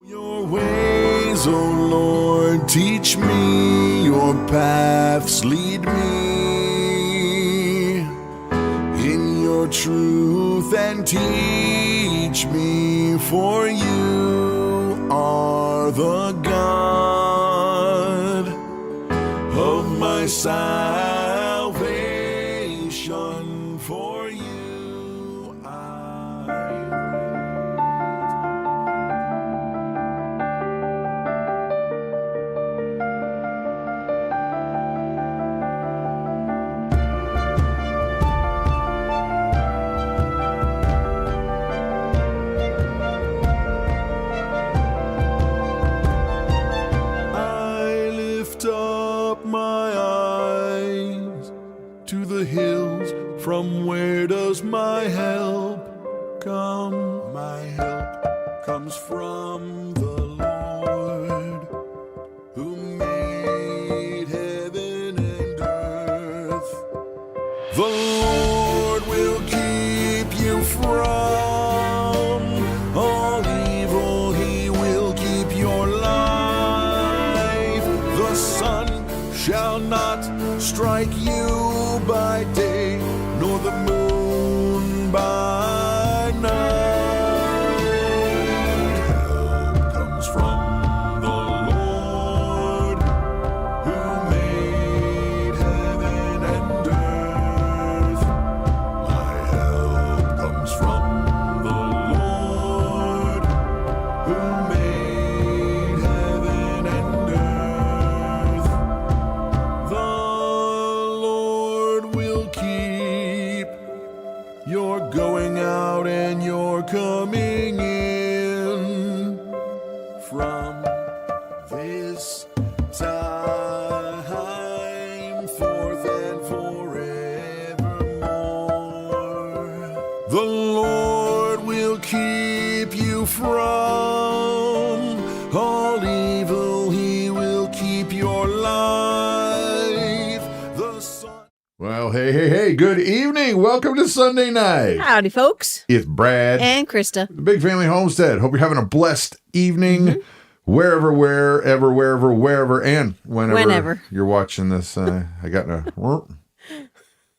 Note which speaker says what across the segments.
Speaker 1: Your ways, O Lord, teach me, your paths lead me in your truth and teach me, for you are the God of my salvation, for you I my eyes to the hills, from where does my help come? My help comes from the Lord, who made heaven and earth. The Lord will keep you from all evil. He will keep your life. The sun shall not strike you by day, nor the moon by night. Help comes from the Lord, who made heaven and earth. My help comes from the Lord, who made heaven and earth. The Lord will keep your going out and your coming in from this time forth and forevermore. The Lord will keep you from all evil. He will keep your life. The sun.
Speaker 2: Well, hey, good evening. Welcome to Sunday night.
Speaker 3: Howdy, folks.
Speaker 2: It's Brad.
Speaker 3: And Christa.
Speaker 2: The Big Family Homestead. Hope you're having a blessed evening, wherever, and whenever you're watching this. I got a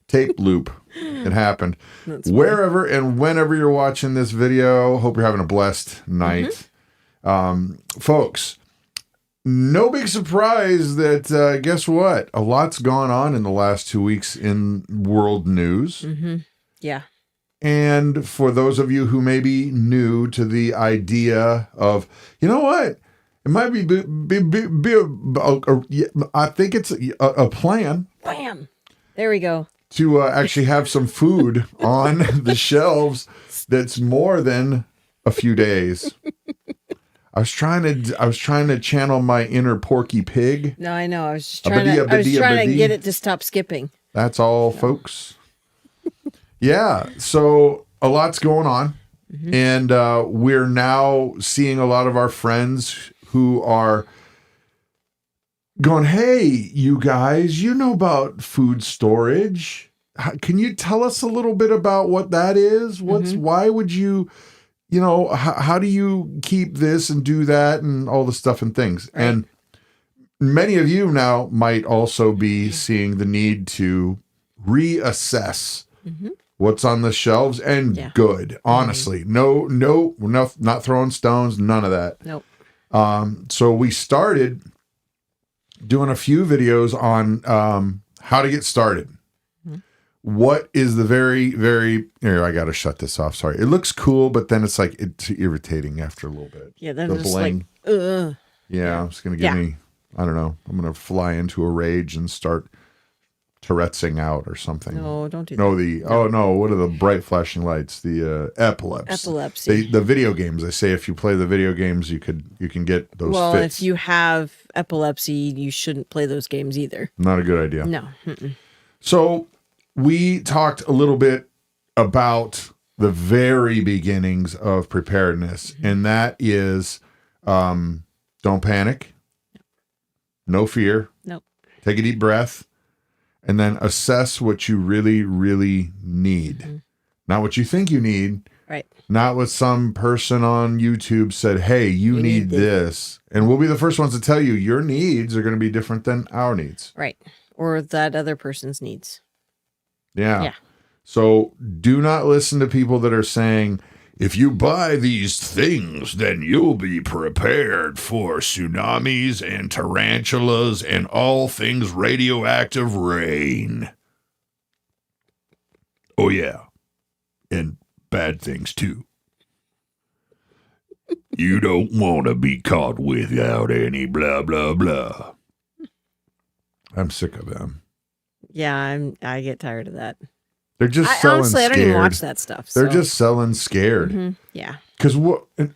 Speaker 2: tape loop. It happened. Wherever and whenever you're watching this video, hope you're having a blessed night. Folks, no big surprise that, guess what? A lot's gone on in the last 2 weeks in world news.
Speaker 3: Yeah.
Speaker 2: And for those of you who may be new to the idea of, you know what? It might be I think it's a plan.
Speaker 3: Bam. There we go.
Speaker 2: To actually have some food on the shelves that's more than a few days. I was trying to channel my inner Porky Pig.
Speaker 3: No, I know. I was just trying to get it to stop skipping.
Speaker 2: That's all, folks. Yeah, so a lot's going on, and we're now seeing a lot of our friends who are going, hey, you guys, you know about food storage. Can you tell us a little bit about what that is? Why would you, how do you keep this and do that and all the stuff and things? Right. And many of you now might also be seeing the need to reassess what's on the shelves, and good, honestly. No, we're not throwing stones, none of that.
Speaker 3: Nope.
Speaker 2: So we started doing a few videos on how to get started. What is the very, very, here, I got to shut this off. Sorry. It looks cool, but then it's like, it's irritating after a little bit.
Speaker 3: Yeah. Then it's like, ugh.
Speaker 2: Yeah. It's going to give me, I don't know. I'm going to fly into a rage and start Tourette'sing out or something.
Speaker 3: No, don't do
Speaker 2: that. No, what are the bright flashing lights? The epilepsy. The video games. They say if you play the video games, you can get those
Speaker 3: well,
Speaker 2: fits.
Speaker 3: if you have epilepsy, you shouldn't play those games either.
Speaker 2: Not a good idea.
Speaker 3: No.
Speaker 2: So we talked a little bit about the very beginnings of preparedness, and that is don't panic, no fear,
Speaker 3: nope.
Speaker 2: Take a deep breath, and then assess what you really, really need. Not what you think you need,
Speaker 3: Right.
Speaker 2: Not what some person on YouTube said, hey, you need this. And we'll be the first ones to tell you your needs are going to be different than our needs.
Speaker 3: Right. Or that other person's needs.
Speaker 2: Yeah. So do not listen to people that are saying, if you buy these things, then you'll be prepared for tsunamis and tarantulas and all things radioactive rain. Oh, yeah. And bad things, too. You don't want to be caught without any blah, blah, blah. I'm sick of them.
Speaker 3: Yeah, I get tired of that.
Speaker 2: They're just selling
Speaker 3: honestly,
Speaker 2: scared.
Speaker 3: I don't even watch that stuff.
Speaker 2: They're just selling scared.
Speaker 3: Mm-hmm. Yeah.
Speaker 2: Because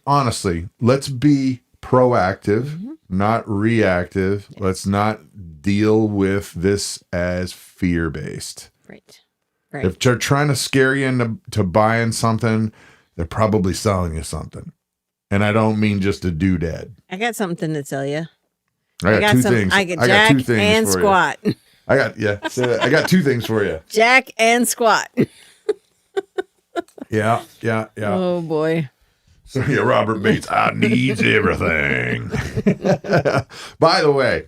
Speaker 2: honestly, let's be proactive, not reactive.
Speaker 3: Yes.
Speaker 2: Let's not deal with this as fear-based.
Speaker 3: Right. Right.
Speaker 2: If they're trying to scare you into buying something, they're probably selling you something. And I don't mean just a doodad.
Speaker 3: I got something to tell you.
Speaker 2: I got two things.
Speaker 3: I got
Speaker 2: two
Speaker 3: Jack
Speaker 2: things
Speaker 3: and
Speaker 2: for
Speaker 3: Squat.
Speaker 2: You. I got two things for you.
Speaker 3: Jack and Squat.
Speaker 2: Yeah.
Speaker 3: Oh boy.
Speaker 2: So yeah, Robert Bates, I needs everything. By the way,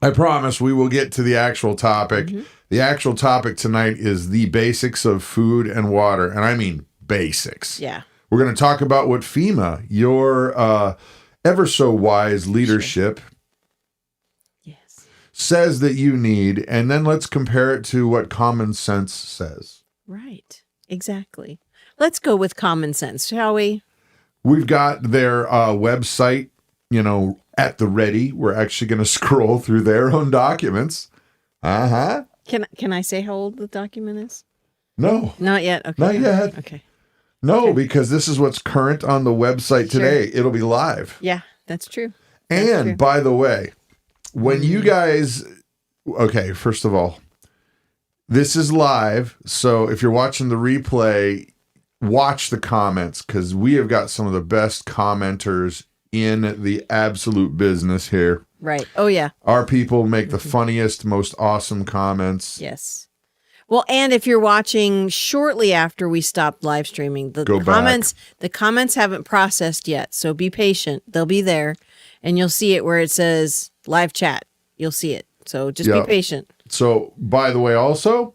Speaker 2: I promise we will get to the actual topic. The actual topic tonight is the basics of food and water, and I mean basics.
Speaker 3: Yeah.
Speaker 2: We're going to talk about what FEMA, your ever so wise leadership, says that you need, and then let's compare it to what common sense says.
Speaker 3: Right. Exactly. Let's go with common sense, shall we?
Speaker 2: We've got their website, at the ready. We're actually going to scroll through their own documents. Uh-huh.
Speaker 3: Can I say how old the document is?
Speaker 2: No.
Speaker 3: Not yet. Okay.
Speaker 2: Not yet.
Speaker 3: Okay.
Speaker 2: No, because this is what's current on the website today. It'll be live.
Speaker 3: Yeah, that's true.
Speaker 2: And by the way, when you guys, okay, first of all, this is live. So if you're watching the replay, watch the comments because we have got some of the best commenters in the absolute business here.
Speaker 3: Right. Oh, yeah.
Speaker 2: Our people make the funniest, most awesome comments.
Speaker 3: Yes. Well, and if you're watching shortly after we stopped live streaming, the comments haven't processed yet. So be patient. They'll be there and you'll see it where it says live chat. You'll see it. So just be patient.
Speaker 2: So, by the way, also,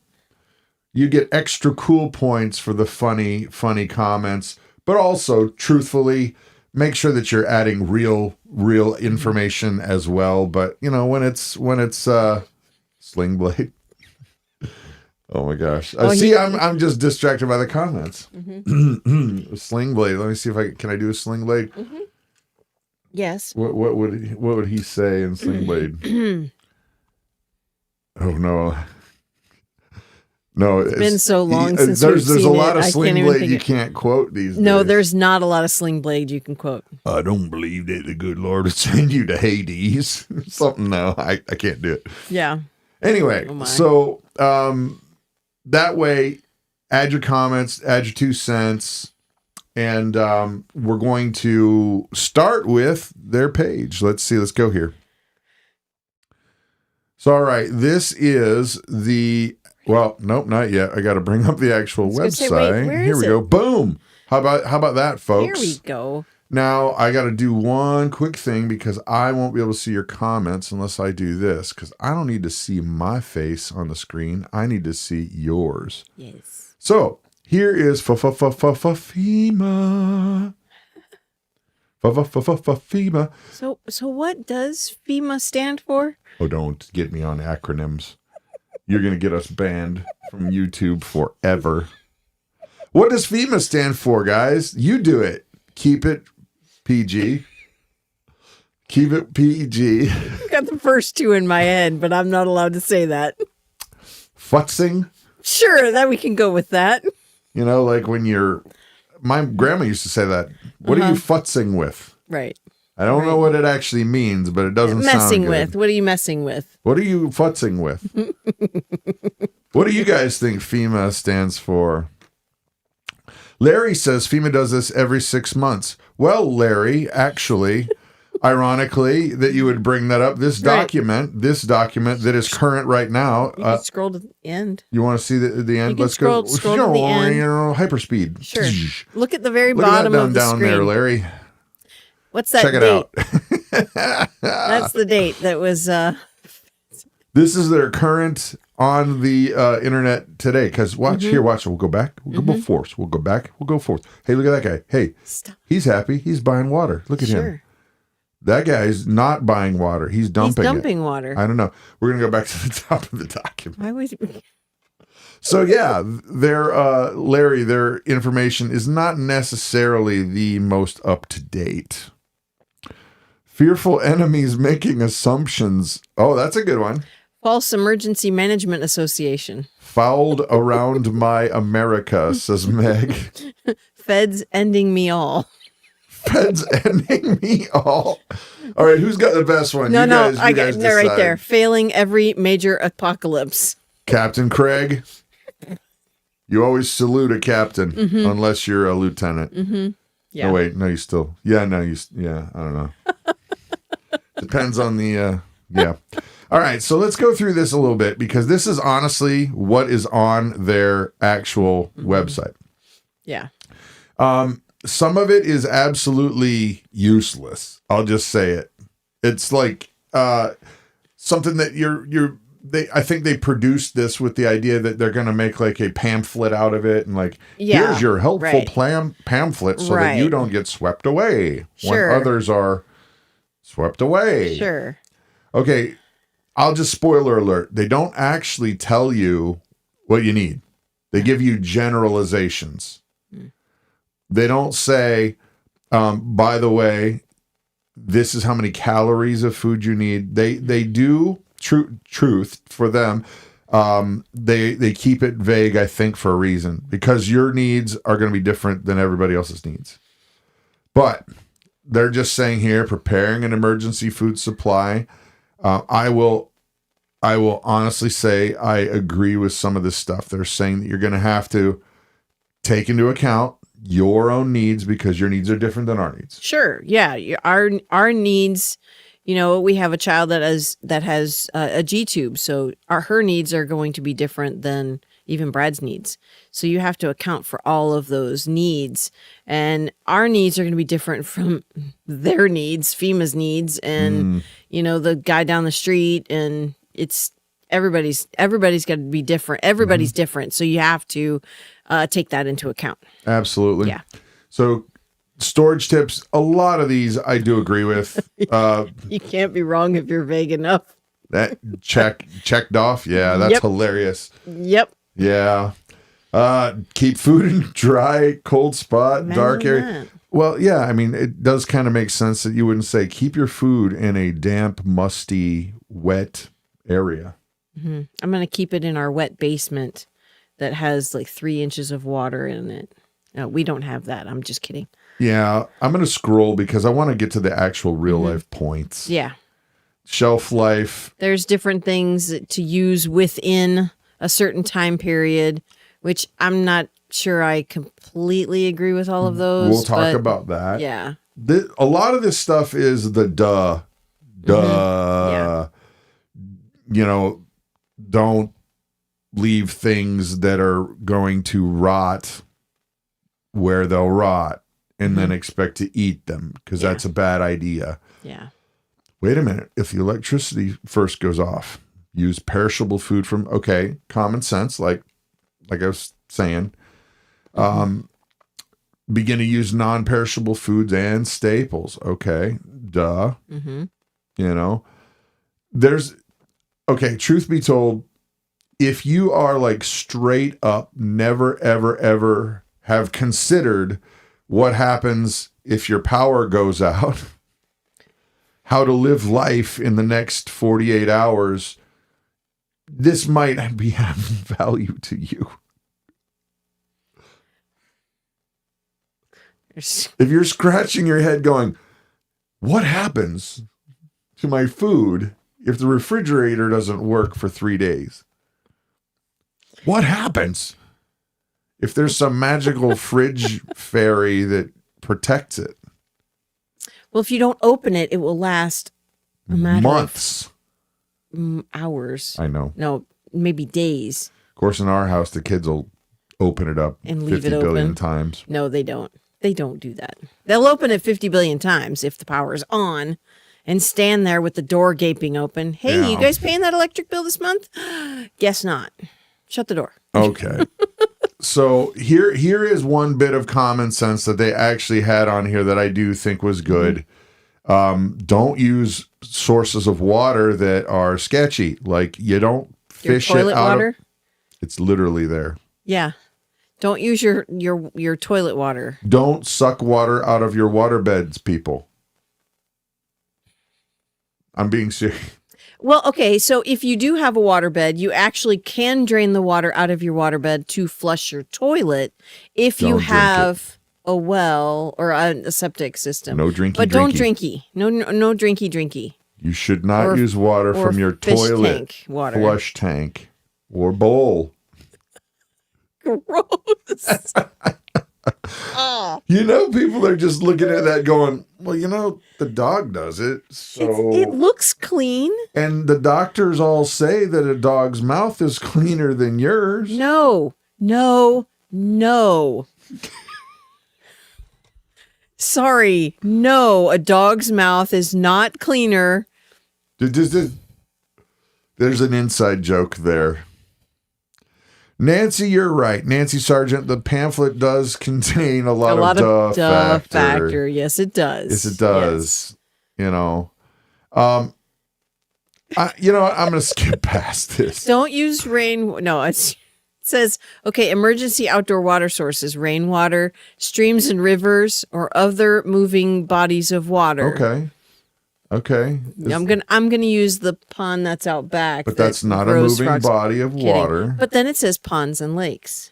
Speaker 2: you get extra cool points for the funny comments, but also, truthfully, make sure that you're adding real information as well. But when it's Sling Blade. Oh my gosh! I'm just distracted by the comments. Sling Blade. Let me see if can I do a Sling Blade?
Speaker 3: Yes.
Speaker 2: What would he say in Sling Blade? Oh no. No, it's
Speaker 3: been so long since
Speaker 2: there's
Speaker 3: we've
Speaker 2: a
Speaker 3: seen
Speaker 2: lot
Speaker 3: it.
Speaker 2: of
Speaker 3: I
Speaker 2: Sling
Speaker 3: can't even
Speaker 2: Blade you can't quote these days.
Speaker 3: No, there's not a lot of Sling Blade you can quote.
Speaker 2: I don't believe that the good Lord would send you to Hades. Something. No, I can't do it.
Speaker 3: Yeah.
Speaker 2: Anyway, so that way, add your comments, add your 2 cents, and we're going to start with their page. Let's see. Let's go here. So, all right, this is the. Well, nope, not yet. I got to bring up the actual website.
Speaker 3: Say, wait,
Speaker 2: here we go. Boom. How about that, folks?
Speaker 3: Here we go.
Speaker 2: Now, I got to do one quick thing because I won't be able to see your comments unless I do this because I don't need to see my face on the screen. I need to see yours.
Speaker 3: Yes.
Speaker 2: So, here is FEMA. FEMA.
Speaker 3: So what does FEMA stand for?
Speaker 2: Oh, don't get me on acronyms. You're going to get us banned from YouTube forever. What does FEMA stand for, guys? You do it. Keep it PG. Keep it PG.
Speaker 3: I got the first 2 in my head, but I'm not allowed to say that.
Speaker 2: Futzing.
Speaker 3: Sure, that we can go with that.
Speaker 2: Like when my grandma used to say that. What are you futzing with?
Speaker 3: Right.
Speaker 2: I don't know what it actually means, but it doesn't sound
Speaker 3: messing
Speaker 2: good.
Speaker 3: with. What are you messing with?
Speaker 2: What are you futzing with? What do you guys think FEMA stands for? Larry says FEMA does this every 6 months. Well, Larry, actually, Ironically, that you would bring that up. This document that is current right now.
Speaker 3: You can scroll to the end.
Speaker 2: You want to see the end?
Speaker 3: Let's go. Scroll to the end.
Speaker 2: Hyperspeed.
Speaker 3: Sure. Look at the very
Speaker 2: Look
Speaker 3: bottom
Speaker 2: at that
Speaker 3: of the
Speaker 2: down
Speaker 3: screen.
Speaker 2: there, Larry.
Speaker 3: What's that
Speaker 2: Check it
Speaker 3: date?
Speaker 2: out.
Speaker 3: That's the date that was.
Speaker 2: This is their current on the internet today. Because watch here, watch. We'll go back. We'll go forth. We'll go back. We'll go forth. Hey, look at that guy. Hey,
Speaker 3: Stop.
Speaker 2: he's happy. He's buying water. Look at him. That guy's not buying water. He's dumping
Speaker 3: water.
Speaker 2: I don't know. We're going to go back to the top of the document.
Speaker 3: Why would
Speaker 2: So, yeah, Larry, their information is not necessarily the most up to date. Fearful enemies making assumptions. Oh, that's a good one.
Speaker 3: False Emergency Management Association.
Speaker 2: Fouled around my America, says Meg.
Speaker 3: Feds ending me all.
Speaker 2: Feds ending me all. All right, who's got the best one?
Speaker 3: No,
Speaker 2: you guys
Speaker 3: they're right
Speaker 2: decide.
Speaker 3: there. Failing every major apocalypse.
Speaker 2: Captain Craig. You always salute a captain unless you're a lieutenant.
Speaker 3: Yeah.
Speaker 2: Oh, wait, no, you still. Yeah, no, I don't know. Depends on the, yeah. All right, so let's go through this a little bit because this is honestly what is on their actual website.
Speaker 3: Yeah.
Speaker 2: Some of it is absolutely useless. I'll just say it. It's like something that I think they produced this with the idea that they're going to make like a pamphlet out of it and like, here's your helpful pamphlet so that you don't get swept away when others are swept away.
Speaker 3: Sure.
Speaker 2: Okay, I'll just spoiler alert. They don't actually tell you what you need. They give you generalizations. They don't say, by the way, this is how many calories of food you need. They do truth for them. They keep it vague, I think, for a reason, because your needs are going to be different than everybody else's needs. But they're just saying here, preparing an emergency food supply. I will honestly say I agree with some of this stuff. They're saying that you're going to have to take into account your own needs because your needs are different than our needs.
Speaker 3: Sure. Yeah. Our needs, we have a child that has a G tube. So her needs are going to be different than even Brad's needs. So you have to account for all of those needs, and our needs are going to be different from their needs, FEMA's needs, and, the guy down the street, and it's everybody's got to be different. Everybody's different. So you have to take that into account.
Speaker 2: Absolutely.
Speaker 3: Yeah.
Speaker 2: So storage tips, a lot of these I do agree with.
Speaker 3: You can't be wrong if you're vague enough.
Speaker 2: That checked off. Yeah, that's hilarious.
Speaker 3: Yep.
Speaker 2: Yeah. Keep food in dry, cold spot, dark area.
Speaker 3: That.
Speaker 2: Well, yeah, I mean, it does kind of make sense that you wouldn't say keep your food in a damp, musty, wet area.
Speaker 3: I'm going to keep it in our wet basement that has like 3 inches of water in it. No, we don't have that. I'm just kidding.
Speaker 2: Yeah, I'm going to scroll because I want to get to the actual real life points.
Speaker 3: Yeah.
Speaker 2: Shelf life.
Speaker 3: There's different things to use within a certain time period, which I'm not sure I completely agree with all of those.
Speaker 2: We'll talk about that.
Speaker 3: Yeah.
Speaker 2: A lot of this stuff is the duh.
Speaker 3: Yeah.
Speaker 2: Don't leave things that are going to rot where they'll rot and then expect to eat them because that's a bad idea.
Speaker 3: Yeah. Wait
Speaker 2: a minute. If the electricity first goes off, use perishable food from, common sense, like I was saying. Begin to use non-perishable foods and staples. Okay. Duh. Truth be told, if you are like straight up never, ever, ever have considered what happens if your power goes out, how to live life in the next 48 hours, this might be having value to you. If you're scratching your head going, what happens to my food if the refrigerator doesn't work for 3 days? What happens if there's some magical fridge fairy that protects it?
Speaker 3: Well, if you don't open it, it will last a matter
Speaker 2: months.
Speaker 3: of hours.
Speaker 2: I know.
Speaker 3: No, maybe days.
Speaker 2: Of course, in our house, the kids will open it up
Speaker 3: And leave
Speaker 2: 50
Speaker 3: it
Speaker 2: billion
Speaker 3: open.
Speaker 2: times.
Speaker 3: No, they don't. They don't do that. They'll open it 50 billion times if the power's on and stand there with the door gaping open. Hey,
Speaker 2: Yeah.
Speaker 3: you guys paying that electric bill this month? Guess not. Shut the door.
Speaker 2: Okay. So here is one bit of common sense that they actually had on here that I do think was good. Don't use sources of water that are sketchy. Like you don't fish
Speaker 3: Your toilet
Speaker 2: it out
Speaker 3: water?
Speaker 2: of, it's literally there.
Speaker 3: Yeah. Don't use your toilet water.
Speaker 2: Don't suck water out of your water beds, people. I'm being serious.
Speaker 3: Well, okay, so if you do have a waterbed, you actually can drain the water out of your waterbed to flush your toilet if
Speaker 2: Don't
Speaker 3: you
Speaker 2: drink
Speaker 3: have a well or a septic system.
Speaker 2: No drinky
Speaker 3: But don't
Speaker 2: drinky.
Speaker 3: drinky. No drinky.
Speaker 2: You should not
Speaker 3: Or-
Speaker 2: use water
Speaker 3: or
Speaker 2: from your
Speaker 3: fish
Speaker 2: toilet,
Speaker 3: tank water.
Speaker 2: flush tank, or bowl.
Speaker 3: Gross.
Speaker 2: You know, people are just looking at that going, well, you know, the dog does it. So
Speaker 3: It looks clean.
Speaker 2: and the doctors all say that a dog's mouth is cleaner than yours.
Speaker 3: No. Sorry. No, a dog's mouth is not cleaner.
Speaker 2: There's an inside joke there. Nancy, you're right. Nancy Sargent, the pamphlet does contain a lot of duh factor.
Speaker 3: Yes, it does.
Speaker 2: Yes, it does. You know. I'm going to skip past this.
Speaker 3: Don't use rain. No, it says, okay, emergency outdoor water sources, rainwater, streams and rivers, or other moving bodies of water.
Speaker 2: Okay.
Speaker 3: I'm gonna use the pond that's out back.
Speaker 2: But
Speaker 3: that
Speaker 2: that's not a
Speaker 3: grows
Speaker 2: moving
Speaker 3: frogs.
Speaker 2: body of
Speaker 3: Kidding.
Speaker 2: water.
Speaker 3: But then it says ponds and lakes.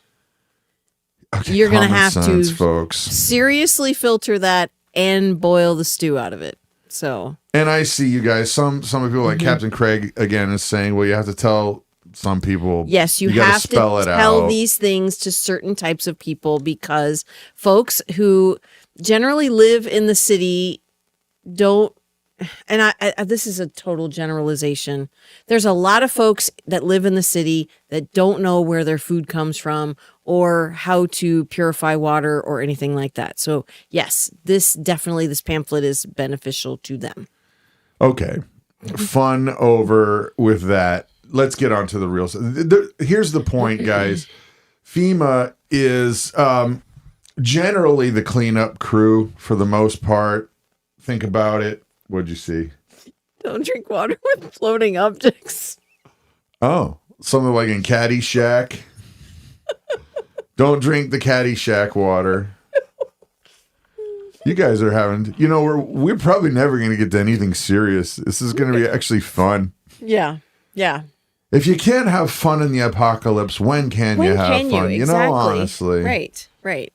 Speaker 2: Okay,
Speaker 3: You're gonna
Speaker 2: common
Speaker 3: have
Speaker 2: sense,
Speaker 3: to
Speaker 2: folks.
Speaker 3: seriously filter that and boil the stew out of it. So.
Speaker 2: And I see you guys. Some people like Captain Craig again is saying, well, you have to tell some people.
Speaker 3: Yes, you
Speaker 2: gotta
Speaker 3: have to
Speaker 2: spell it
Speaker 3: tell
Speaker 2: out.
Speaker 3: these things to certain types of people because folks who generally live in the city don't. And I this is a total generalization. There's a lot of folks that live in the city that don't know where their food comes from or how to purify water or anything like that. So yes, this pamphlet is beneficial to them.
Speaker 2: Okay. Fun over with that. Let's get on to the real stuff. Here's the point, guys. FEMA is generally the cleanup crew for the most part. Think about it. What'd you see?
Speaker 3: Don't drink water with floating objects.
Speaker 2: Oh, something like in Caddyshack. Don't drink the Caddyshack water. You guys are having, we're probably never going to get to anything serious. This is going to be actually fun.
Speaker 3: Yeah.
Speaker 2: If you can't have fun in the apocalypse, when can you have fun?
Speaker 3: Exactly.
Speaker 2: Honestly.
Speaker 3: Right.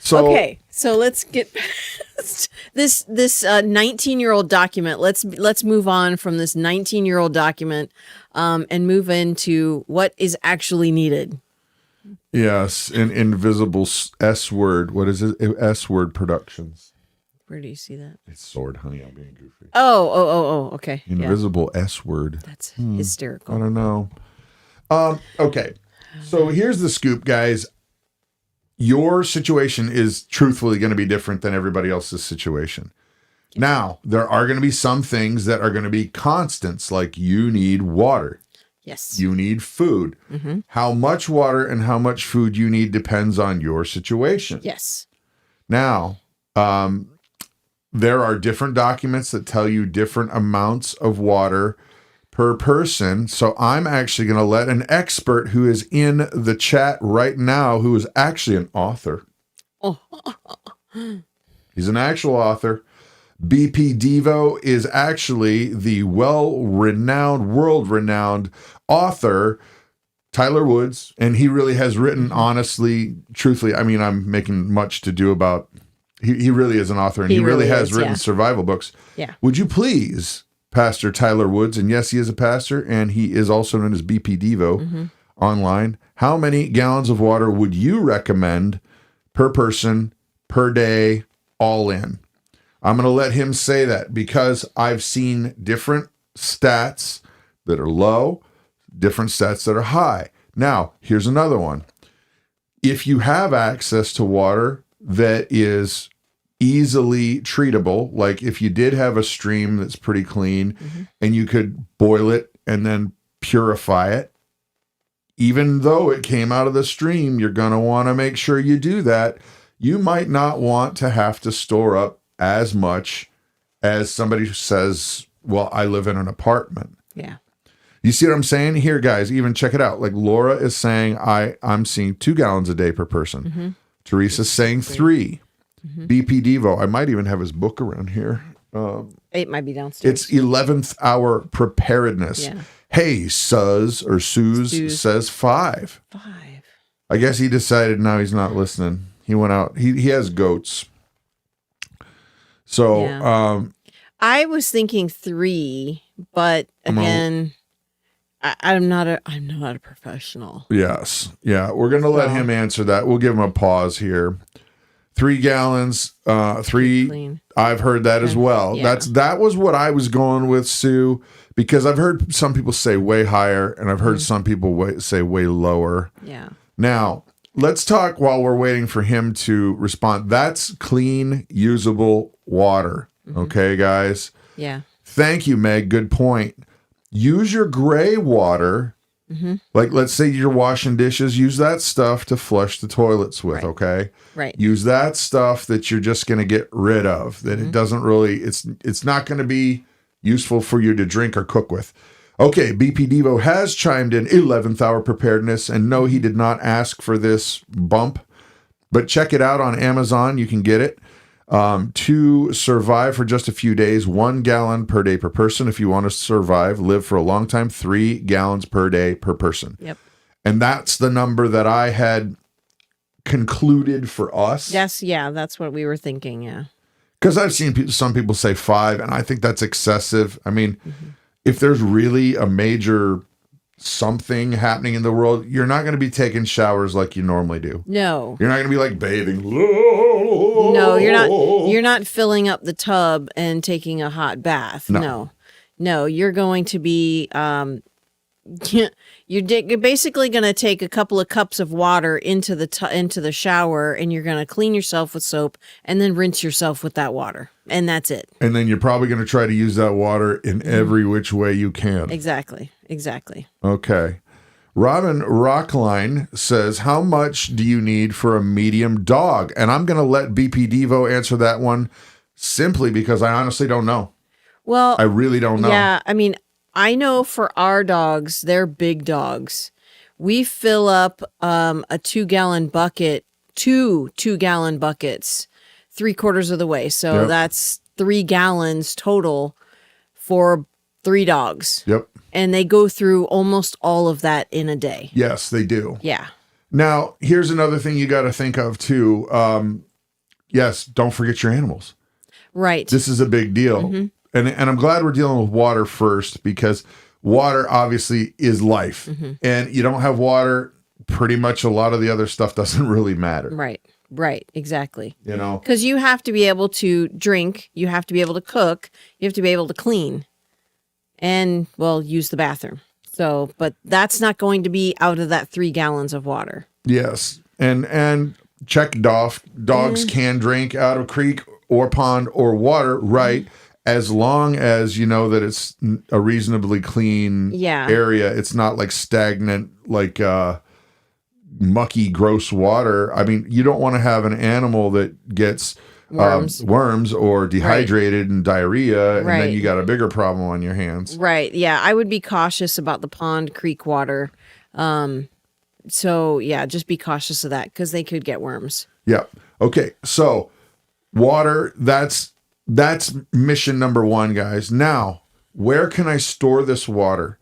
Speaker 2: So,
Speaker 3: Okay, so let's get past this 19-year-old document. Let's move on from this 19-year-old document and move into what is actually needed.
Speaker 2: yes, an invisible S word. What is it? S word productions.
Speaker 3: Where do you see that?
Speaker 2: It's sword, honey. I'm being goofy.
Speaker 3: Oh, okay. Yeah.
Speaker 2: Invisible S word.
Speaker 3: That's
Speaker 2: I
Speaker 3: hysterical.
Speaker 2: don't know. Okay. So here's the scoop, guys. Your situation is truthfully going to be different than everybody else's situation. Now, there are going to be some things that are going to be constants, like you need water.
Speaker 3: Yes.
Speaker 2: You need food.
Speaker 3: Mm-hmm.
Speaker 2: How much water and how much food you need depends on your situation.
Speaker 3: Yes.
Speaker 2: Now, there are different documents that tell you different amounts of water per person. So I'm actually going to let an expert who is in the chat right now, who is actually an author. He's an actual author. BP Devo is actually the well-renowned, world-renowned author, Tyler Woods, and he really has written, honestly, truthfully, I mean, I'm making much to do about, he really is an author, and he really has written survival books.
Speaker 3: Yeah.
Speaker 2: Would you please, Pastor Tyler Woods, and yes, he is a pastor, and he is also known as BP Devo online, how many gallons of water would you recommend per person, per day, all in? I'm going to let him say that because I've seen different stats that are low, different stats that are high. Now, here's another one. If you have access to water that is easily treatable, like if you did have a stream that's pretty clean and you could boil it and then purify it, even though it came out of the stream, you're going to want to make sure you do that. You might not want to have to store up as much as somebody who says, well, I live in an apartment.
Speaker 3: Yeah.
Speaker 2: You see what I'm saying here, guys? Even check it out. Like Laura is saying, I'm seeing 2 gallons a day per person. Teresa's saying 3. BP Devo. I might even have his book around here.
Speaker 3: It might be downstairs.
Speaker 2: It's 11th hour preparedness.
Speaker 3: Yeah.
Speaker 2: Hey, Suze says 5.
Speaker 3: 5.
Speaker 2: I guess he decided now he's not listening. He went out. He has goats. So,
Speaker 3: Yeah. I was thinking 3, but again, I'm not a professional.
Speaker 2: yes. Yeah. We're going to let him answer that. We'll give him a pause here. 3 gallons, 3.
Speaker 3: Clean.
Speaker 2: I've heard that as well.
Speaker 3: Yeah.
Speaker 2: That was what I was going with, Sue, because I've heard some people say way higher and I've heard some people say way lower.
Speaker 3: Yeah.
Speaker 2: Now, let's talk while we're waiting for him to respond. That's clean, usable water. Okay, guys?
Speaker 3: Yeah.
Speaker 2: Thank you, Meg. Good point. Use your gray water. Like, let's say you're washing dishes. Use that stuff to flush the toilets with, okay?
Speaker 3: Right.
Speaker 2: Use that stuff that you're just going to get rid of, that it doesn't really, it's not going to be useful for you to drink or cook with. Okay, BP Devo has chimed in 11th hour preparedness, and no, he did not ask for this bump, but check it out on Amazon. You can get it. To survive for just a few days, 1 gallon per day per person. If you want to survive, live for a long time, 3 gallons per day per person.
Speaker 3: Yep.
Speaker 2: And that's the number that I had concluded for us.
Speaker 3: Yes. Yeah. That's what we were thinking. Yeah.
Speaker 2: Because I've seen some people say 5, and I think that's excessive. I mean, if there's really a major something happening in the world, you're not going to be taking showers like you normally do.
Speaker 3: No.
Speaker 2: You're not going to be like bathing.
Speaker 3: No, you're not. You're not filling up the tub and taking a hot bath. No. You're going to be. You're basically going to take a couple of cups of water into the shower, and you're going to clean yourself with soap, and then rinse yourself with that water, and that's it.
Speaker 2: And then you're probably going to try to use that water in every which way you can.
Speaker 3: Exactly.
Speaker 2: Okay. Robin Rockline says, how much do you need for a medium dog? And I'm going to let BP Devo answer that one simply because I honestly don't know.
Speaker 3: Well,
Speaker 2: I really don't know.
Speaker 3: Yeah, I mean, I know for our dogs, they're big dogs. We fill up a 2-gallon bucket, two 2-gallon buckets, 3/4 of the way. So that's 3 gallons total for 3 dogs.
Speaker 2: Yep.
Speaker 3: And they go through almost all of that in a day.
Speaker 2: Yes, they do.
Speaker 3: Yeah.
Speaker 2: Now, here's another thing you got to think of too. Yes, don't forget your animals.
Speaker 3: Right.
Speaker 2: This is a big deal. And I'm glad we're dealing with water first, because water obviously is life. And you don't have water, pretty much a lot of the other stuff doesn't really matter.
Speaker 3: Right. Exactly.
Speaker 2: You know?
Speaker 3: Because you have to be able to drink, you have to be able to cook, you have to be able to clean, and, well, use the bathroom. So, but that's not going to be out of that 3 gallons of water. Yes.
Speaker 2: And check it off. Dogs can drink out of creek or pond or water, right? As long as you know that it's a reasonably clean area. It's not like stagnant, like mucky, gross water. I mean, you don't want to have an animal that gets worms or dehydrated and diarrhea, and then you got a bigger problem on your hands.
Speaker 3: Right. Yeah. I would be cautious about the pond, creek water. So yeah, just be cautious of that, because they could get worms.
Speaker 2: Yeah. Okay. So water, that's mission number 1, guys. Now, where can I store this water?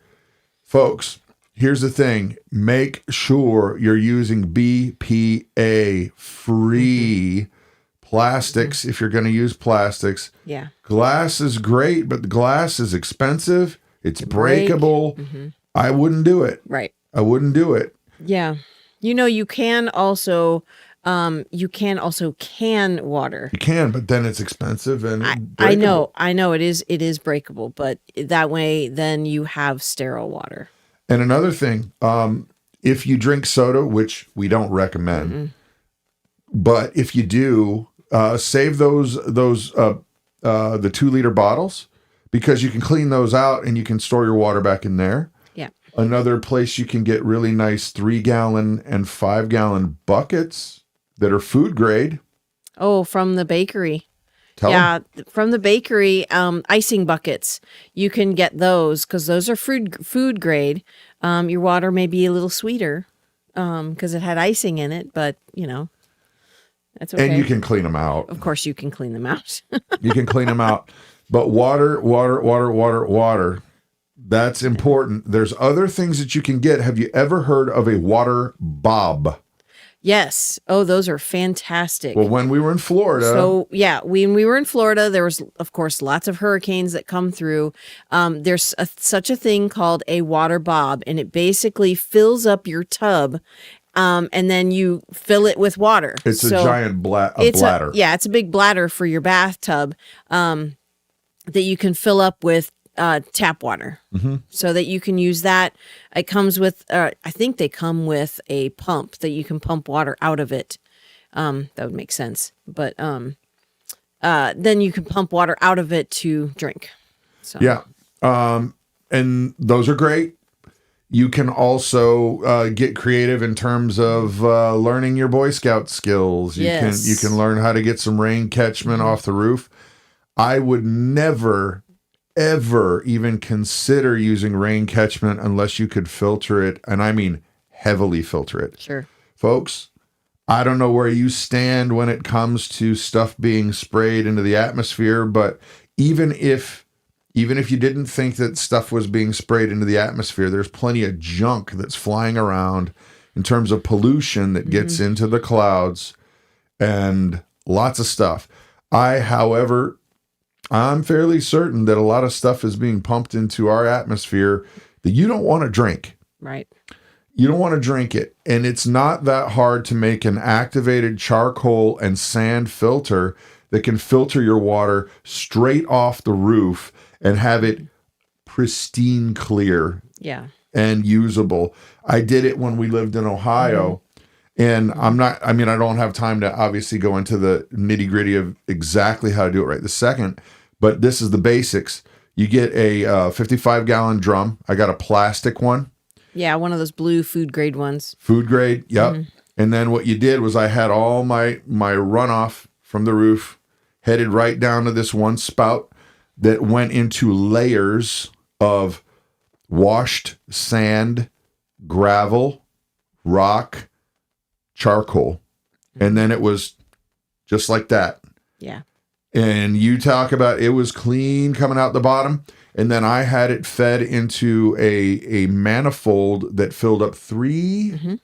Speaker 2: Folks, here's the thing. Make sure you're using BPA free plastics if you're going to use plastics.
Speaker 3: Yeah.
Speaker 2: Glass is great, but the glass is expensive. It's breakable. I wouldn't do it.
Speaker 3: Right.
Speaker 2: I wouldn't do it.
Speaker 3: Yeah. You know, you can also You can also can water.
Speaker 2: You can, but then it's expensive and
Speaker 3: I
Speaker 2: breakable.
Speaker 3: know it is breakable, but that way then you have sterile water.
Speaker 2: And another thing, if you drink soda, which we don't recommend, but if you do, save those the 2-liter bottles, because you can clean those out and you can store your water back in there.
Speaker 3: Yeah.
Speaker 2: Another place you can get really nice 3-gallon and 5-gallon buckets that are food grade.
Speaker 3: Oh, from the bakery.
Speaker 2: Tell 'em.
Speaker 3: From the bakery, icing buckets. You can get those because those are food grade. Your water may be a little sweeter because it had icing in it, but that's okay.
Speaker 2: And you can clean them out.
Speaker 3: Of course, you can clean them out.
Speaker 2: You can clean them out. But water, that's important. There's other things that you can get. Have you ever heard of a water bob?
Speaker 3: Yes. Oh, those are fantastic.
Speaker 2: Well, when we were in Florida.
Speaker 3: So, yeah, when we were in Florida, there was, of course, lots of hurricanes that come through. There's such a thing called a water bob, and it basically fills up your tub, and then you fill it with water.
Speaker 2: It's a giant bladder.
Speaker 3: It's a big bladder for your bathtub that you can fill up with tap water, so that you can use that. It comes with, I think they come with a pump that you can pump water out of it. That would make sense. But then you can pump water out of it to drink. So.
Speaker 2: Yeah. And those are great. You can also get creative in terms of learning your Boy Scout skills. You can learn how to get some rain catchment off the roof. I would never, ever even consider using rain catchment unless you could filter it, and I mean heavily filter it.
Speaker 3: Sure.
Speaker 2: Folks, I don't know where you stand when it comes to stuff being sprayed into the atmosphere, but even if you didn't think that stuff was being sprayed into the atmosphere, there's plenty of junk that's flying around in terms of pollution that gets into the clouds and lots of stuff. I'm fairly certain that a lot of stuff is being pumped into our atmosphere that you don't want to drink.
Speaker 3: Right.
Speaker 2: You don't want to drink it. And it's not that hard to make an activated charcoal and sand filter that can filter your water straight off the roof and have it pristine clear.
Speaker 3: Yeah.
Speaker 2: And usable. I did it when we lived in Ohio. And I don't have time to obviously go into the nitty gritty of exactly how to do it right this second, but this is the basics. You get a 55-gallon drum. I got a plastic one.
Speaker 3: Yeah, one of those blue food grade ones.
Speaker 2: Food grade, yep. And then what you did was I had all my runoff from the roof headed right down to this one spout that went into layers of washed sand, gravel, rock, charcoal. And then it was just like that.
Speaker 3: Yeah.
Speaker 2: And you talk about it was clean coming out the bottom. And then I had it fed into a manifold that filled up three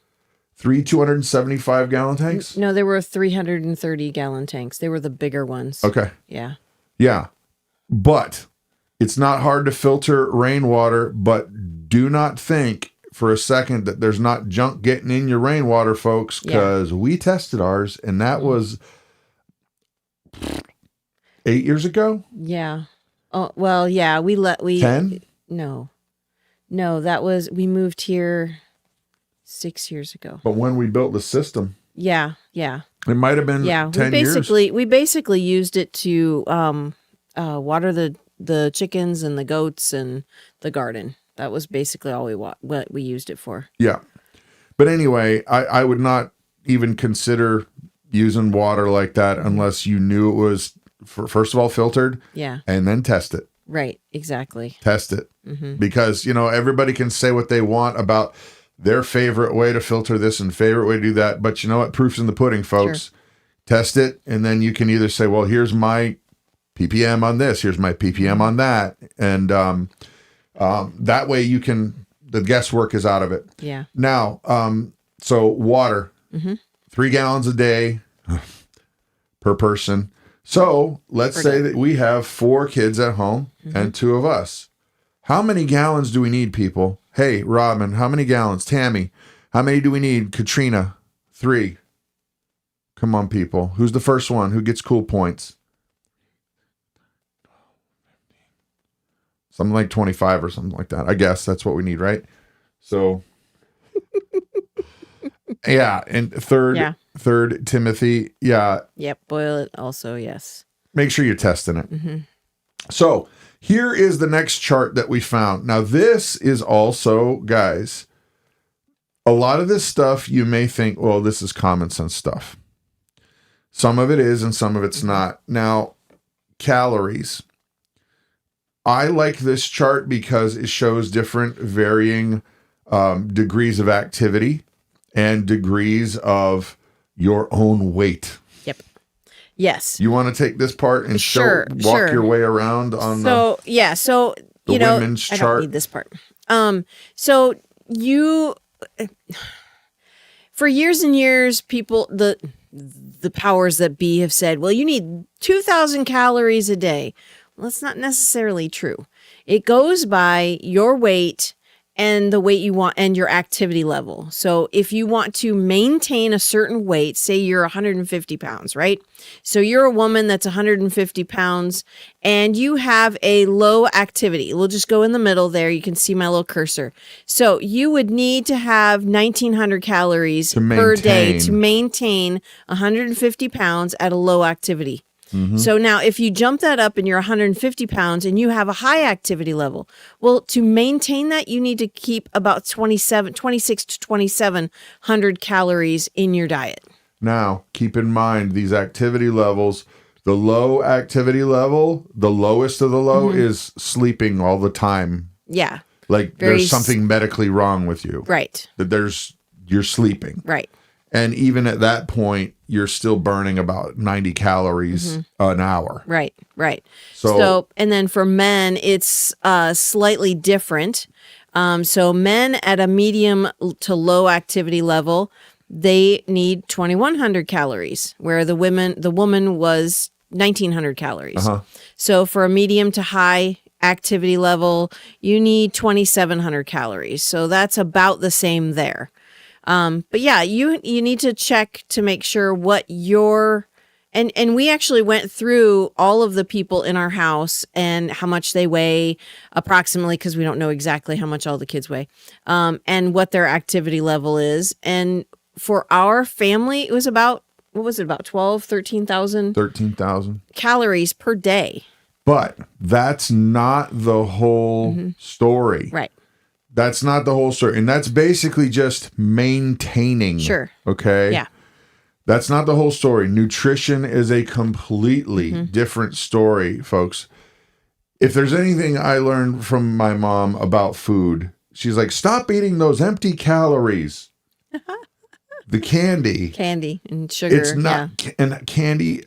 Speaker 2: 275-gallon tanks.
Speaker 3: No, there were 330-gallon tanks. They were the bigger ones.
Speaker 2: Okay.
Speaker 3: Yeah.
Speaker 2: Yeah. But it's not hard to filter rainwater, but do not think for a second that there's not junk getting in your rainwater, folks, because we tested ours, and that was 8 years ago.
Speaker 3: Yeah. Oh, well, yeah, we
Speaker 2: 10?
Speaker 3: No, we moved here 6 years ago.
Speaker 2: But when we built the system,
Speaker 3: yeah,
Speaker 2: it might have been 10 years.
Speaker 3: We basically used it to water the chickens and the goats and the garden. That was basically all what we used it for.
Speaker 2: Yeah. But anyway, I would not even consider using water like that unless you knew it was, first of all, filtered.
Speaker 3: Yeah. And
Speaker 2: then test it.
Speaker 3: Right. Exactly.
Speaker 2: Test it. Because, everybody can say what they want about their favorite way to filter this and favorite way to do that. But you know what? Proof's in the pudding, folks. Sure. Test it. And then you can either say, well, here's my ppm on this. Here's my ppm on that. And, that way the guesswork is out of it.
Speaker 3: Yeah.
Speaker 2: Now, so water, 3 gallons a day per person. So let's say that we have 4 kids at home and 2 of us. How many gallons do we need, people? Hey, Robin, how many gallons? Tammy, how many do we need? Katrina, 3. Come on, people. Who's the first one? Who gets cool points? Something like 25 or something like that. I guess that's what we need, right? So, yeah. And third Timothy. Yeah.
Speaker 3: Yep. Boil it also. Yes.
Speaker 2: Make sure you're testing it. So here is the next chart that we found. Now, this is also, guys, a lot of this stuff you may think, well, this is common sense stuff. Some of it is and some of it's not. Now, calories. I like this chart because it shows different varying degrees of activity and degrees of your own weight.
Speaker 3: Yep. Yes.
Speaker 2: You want to take this part and walk your way around on
Speaker 3: the
Speaker 2: women's chart?
Speaker 3: I don't need this part. So you, for years and years, people, the powers that be have said, well, you need 2,000 calories a day. Well, that's not necessarily true. It goes by your weight and the weight you want and your activity level. So if you want to maintain a certain weight, say you're 150 pounds, right? So you're a woman that's 150 pounds and you have a low activity. We'll just go in the middle there. You can see my little cursor. So you would need to have 1,900 calories per day to maintain 150 pounds at a low activity. So now if you jump that up and you're 150 pounds and you have a high activity level, well, to maintain that, you need to keep about 26 to 2,700 calories in your diet.
Speaker 2: Now, keep in mind these activity levels, the low activity level, the lowest of the low is sleeping all the time.
Speaker 3: Yeah.
Speaker 2: Like there's something medically wrong with you.
Speaker 3: Right.
Speaker 2: That you're sleeping.
Speaker 3: Right.
Speaker 2: And even at that point, you're still burning about 90 calories an hour.
Speaker 3: Right, right.
Speaker 2: So,
Speaker 3: and then for men, it's slightly different. So men at a medium to low activity level, they need 2,100 calories, where the woman was 1,900 calories. So for a medium to high activity level, you need 2,700 calories. So that's about the same there. But yeah, you need to check to make sure what your, and we actually went through all of the people in our house and how much they weigh approximately, because we don't know exactly how much all the kids weigh, and what their activity level is. And for our family, it was about, what was it, about 13,000 calories per day.
Speaker 2: But that's not the whole story.
Speaker 3: Right.
Speaker 2: That's not the whole story. And that's basically just maintaining.
Speaker 3: Sure.
Speaker 2: Okay?
Speaker 3: Yeah.
Speaker 2: That's not the whole story. Nutrition is a completely different story, folks. If there's anything I learned from my mom about food, she's like, stop eating those empty calories. The candy
Speaker 3: and sugar.
Speaker 2: It's not, and candy,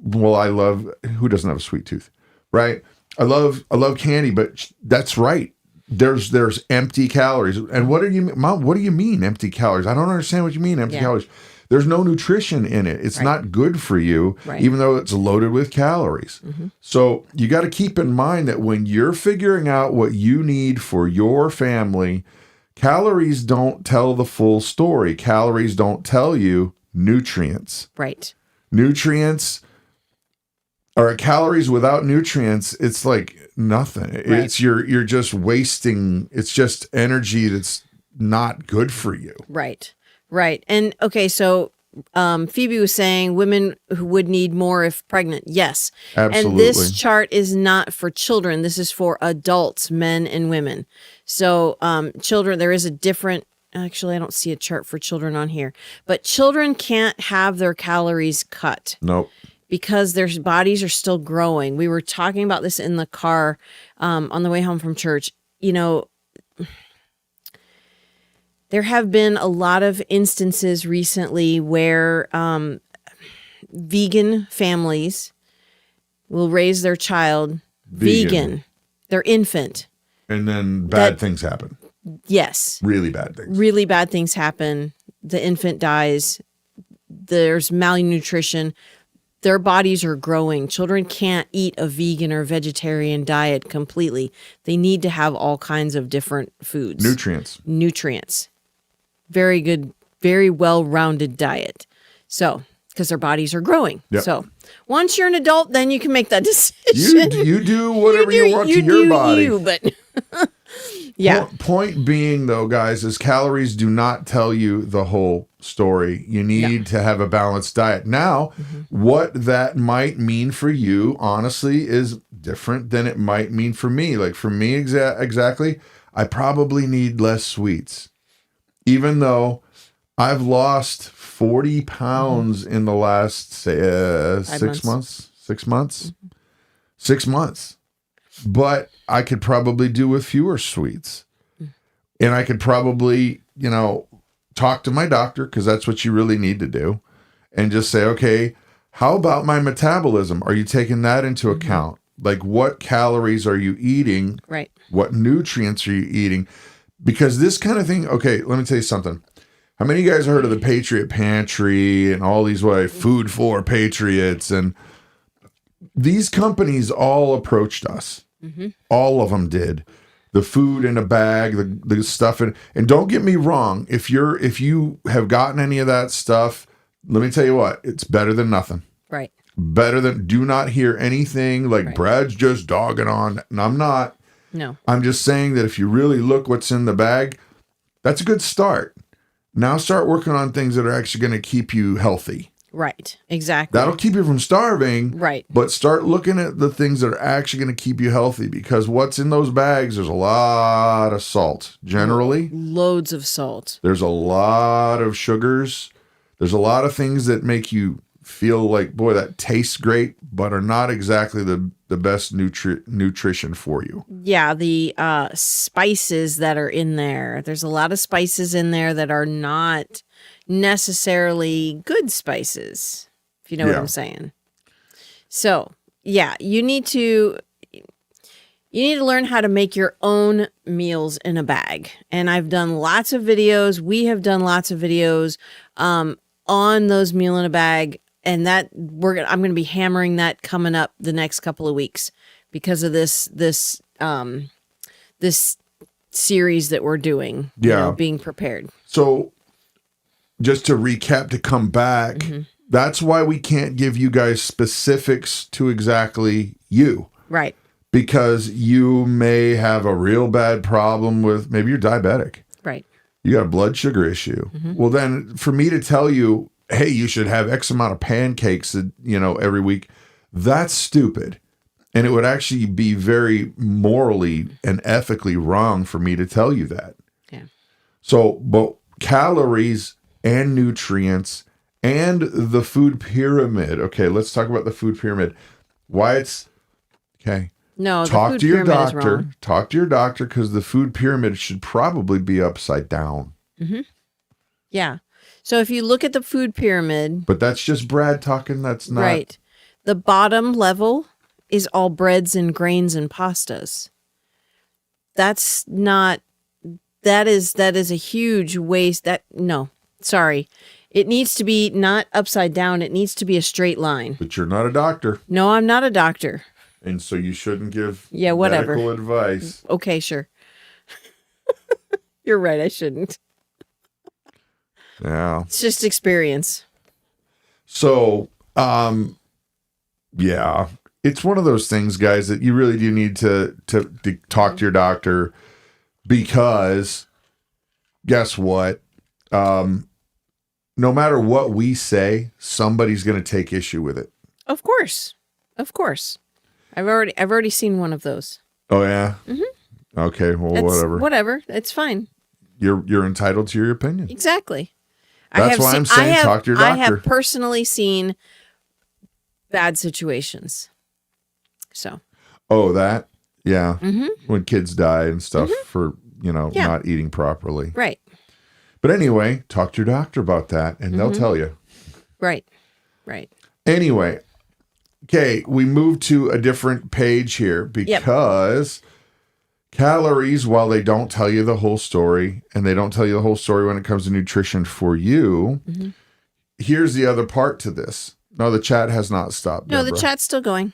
Speaker 2: well, I love, who doesn't have a sweet tooth, right? I love candy, but that's right. There's empty calories. And what do you mean, Mom, what do you mean empty calories? I don't understand what you mean empty calories. There's no nutrition in it. It's not good for you, even though it's loaded with calories. So you got to keep in mind that when you're figuring out what you need for your family, calories don't tell the full story. Calories don't tell you nutrients.
Speaker 3: Right.
Speaker 2: Nutrients or calories without nutrients, it's like nothing. Right. It's you're just wasting. It's just energy that's not good for you.
Speaker 3: Right. Right. And okay, so Phoebe was saying women who would need more if pregnant. Yes.
Speaker 2: Absolutely.
Speaker 3: And this chart is not for children. This is for adults, men and women. So children, there is a different, actually, I don't see a chart for children on here, but children can't have their calories cut.
Speaker 2: Nope.
Speaker 3: Because their bodies are still growing. We were talking about this in the car on the way home from church. You know, there have been a lot of instances recently where vegan families will raise their child vegan, their infant.
Speaker 2: And then bad things happen.
Speaker 3: Yes.
Speaker 2: Really bad things.
Speaker 3: Really bad things happen. The infant dies. There's malnutrition. Their bodies are growing. Children can't eat a vegan or vegetarian diet completely. They need to have all kinds of different foods. Nutrients. Very good, very well-rounded diet. So, because their bodies are growing.
Speaker 2: Yep.
Speaker 3: So once you're an adult, then you can make that decision.
Speaker 2: You do whatever you want to your body.
Speaker 3: But yeah.
Speaker 2: Point being, though, guys, is calories do not tell you the whole story. You need to have a balanced diet. Now, what that might mean for you, honestly, is different than it might mean for me. Like for me, exactly, I probably need less sweets. Even though I've lost 40 pounds in the last, say, 6 months. 6 months? 6 months. But I could probably do with fewer sweets. And I could probably, talk to my doctor, because that's what you really need to do, and just say, okay, how about my metabolism? Are you taking that into account? Like, what calories are you eating?
Speaker 3: Right.
Speaker 2: What nutrients are you eating? Because this kind of thing, okay, let me tell you something. How many of you guys heard of the Patriot Pantry and all these food for patriots? And these companies all approached us. All of them did. The food in a bag, the stuff in, and don't get me wrong, if you have gotten any of that stuff, let me tell you what, it's better than nothing.
Speaker 3: Right.
Speaker 2: Better than, do not hear anything like Brad's just dogging on. And I'm not.
Speaker 3: No.
Speaker 2: I'm just saying that if you really look what's in the bag, that's a good start. Now start working on things that are actually going to keep you healthy.
Speaker 3: Right. Exactly.
Speaker 2: That'll keep you from starving.
Speaker 3: Right.
Speaker 2: But start looking at the things that are actually going to keep you healthy, because what's in those bags, there's a lot of salt. Generally,
Speaker 3: loads of salt.
Speaker 2: There's a lot of sugars. There's a lot of things that make you feel like, boy, that tastes great, but are not exactly the best nutrition for you.
Speaker 3: Yeah, the spices that are in there. There's a lot of spices in there that are not necessarily good spices, if you know what I'm saying. So, yeah, you need to learn how to make your own meals in a bag. And I've done lots of videos. We have done lots of videos on those meal in a bag, and that I'm going to be hammering that coming up the next couple of weeks because of this series that we're doing.
Speaker 2: Yeah,
Speaker 3: being prepared.
Speaker 2: So, just to recap, to come back, that's why we can't give you guys specifics to exactly you.
Speaker 3: Right.
Speaker 2: Because you may have a real bad problem with, maybe you're diabetic.
Speaker 3: Right.
Speaker 2: You got a blood sugar issue. Well, then for me to tell you, hey, you should have X amount of pancakes, every week, that's stupid. And it would actually be very morally and ethically wrong for me to tell you that.
Speaker 3: Yeah.
Speaker 2: So, but calories and nutrients and the food pyramid. Okay, let's talk about the food pyramid. Why it's okay.
Speaker 3: No,
Speaker 2: talk
Speaker 3: the food
Speaker 2: to your
Speaker 3: pyramid is
Speaker 2: doctor.
Speaker 3: wrong.
Speaker 2: Talk to your doctor, because the food pyramid should probably be upside down.
Speaker 3: Yeah. So if you look at the food pyramid,
Speaker 2: But that's just Brad talking. That's not
Speaker 3: right. The bottom level is all breads and grains and pastas. That's not. That is a huge waste. Sorry. It needs to be not upside down. It needs to be a straight line.
Speaker 2: But you're not a doctor,
Speaker 3: No, I'm not a doctor.
Speaker 2: and so you shouldn't give
Speaker 3: whatever.
Speaker 2: medical advice.
Speaker 3: Okay, sure. You're right. I shouldn't.
Speaker 2: Yeah.
Speaker 3: It's just experience.
Speaker 2: So, yeah, it's one of those things, guys, that you really do need to talk to your doctor, because guess what? No matter what we say, somebody's going to take issue with it.
Speaker 3: Of course. Of course. I've already seen one of those.
Speaker 2: Oh yeah. Okay. Well,
Speaker 3: Whatever. It's fine.
Speaker 2: You're entitled to your opinion.
Speaker 3: Exactly.
Speaker 2: That's why I'm saying talk to your doctor.
Speaker 3: I have personally seen bad situations. So.
Speaker 2: Oh, that? Yeah. When kids die and stuff for, not eating properly.
Speaker 3: Right.
Speaker 2: But anyway, talk to your doctor about that, and they'll tell you.
Speaker 3: Right. Right.
Speaker 2: Anyway, okay, we moved to a different page here because calories, while they don't tell you the whole story, and they don't tell you the whole story when it comes to nutrition for you, here's the other part to this. No, the chat has not stopped.
Speaker 3: No,
Speaker 2: Deborah.
Speaker 3: the chat's still going.